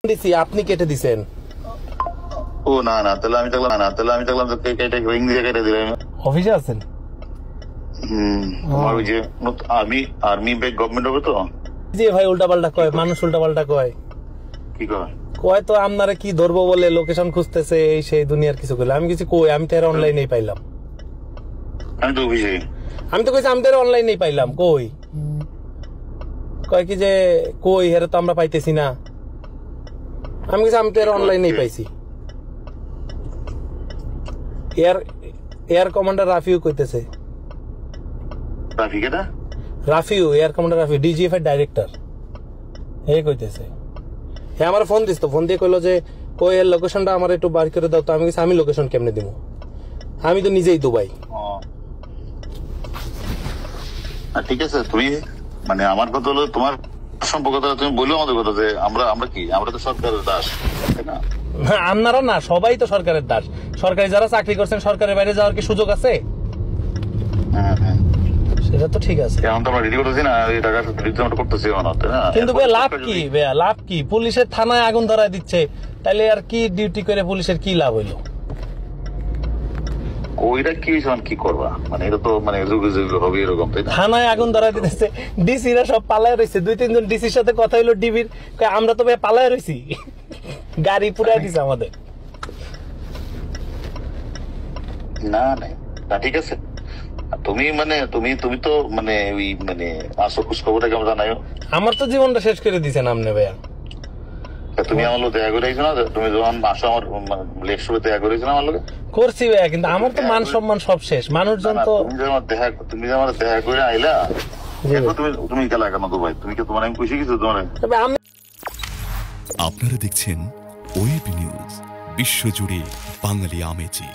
দিছি আপনি কেটে দিছেন। ও না না, তাহলে আমি দেখলাম তো কেটে রিং দিয়ে কেটে দিলাম। অফিসে আছেন? তোমার ওই যে আর্মি ব্যাগ গভর্নমেন্ট হবে তো। জি ভাই, উল্টাপাল্টা কয়, মানুষ উল্টাপাল্টা কয়। কি কয়? কয় তো আপনারা কি ধরবো বলে লোকেশন খুঁজতেছে, এই সেই দুনিয়ার কিছু করলে। আমি কিছু কই, আমি তো এর অনলাইনেই পাইলাম। আমি তো অফিসে, আমি তো কইছি আমি তো এর অনলাইনেই পাইলাম। কই কয় কি যে কই হেরে তো আমরা পাইতেছি না। আমি কিছু আমি তো এর অনলাইনেই পাইছি। এয়ার কমান্ডার রাফিউ কইতেছে। Rafiu, air commander Rafiu, DGFI director. এই কইতেছে। হ্যাঁ, আমার ফোন দিস তো, ফোন দিয়ে কইলো যে কই এর লোকেশনটা আমার একটু বার করে দাও। তো আমি কিছু আমি লোকেশন কেমনে দিব? আমি তো নিজেই দুবাই। ঠিক আছে, তুমি মানে আমার কথা হলো তোমার সম্পর্কটা তুমি বললো আমাদের কথা যে আমরা তো সরকারের দাস, তাই না? আপনারা না, সবাই তো সরকারের দাস। সরকারি যারা চাকরি করছেন, সরকারের বাইরে যাওয়ার কি সুযোগ আছে? সেটা তো ঠিক আছে। এখন তো আমরা রেডি করতেছি না, এই টাকা করতেছি না। কিন্তু লাভ কি লাভ কি? পুলিশের থানায় আগুন ধরায় দিচ্ছে, তাইলে আর কি ডিউটি করে পুলিশের কি লাভ হইলো? ওইটা কি কি করবা, মানে এটা তো মানে হবে এরকম, তাই না? থানায় আগুন ধরায় দিতেছে, ডিসিরা সব পালায় রয়েছে। 2-3 জন ডিসির সাথে কথা হইলো ডিবির, আমরা তো ভাই পালায় রয়েছি, গাড়ি পুরাই দিছে আমাদের। না না, ঠিক আছে। তুমি তো মানে ওই মানে আসো খোঁজ খবরটা কেমন জানাই। আমার তো জীবনটা শেষ করে দিছেন আপনি ভাইয়া। তুমি আমার লোক দেখা করে না, তুমি যখন আসো আমার লেকশপে দেখা করেছো না আমার লোক। করছি ভাইয়া, কিন্তু আমার তো মান সম্মান সব শেষ। মানুষজন তো তুমি যে আমার দেখা করে আইলা, তুমি গেলা কেন দুবাই? তুমি কি তোমার আমি খুশি কিছু তোমার? আপনারা দেখছেন ওয়েব নিউজ, বিশ্বজুড়ে বাঙালি আমেজি।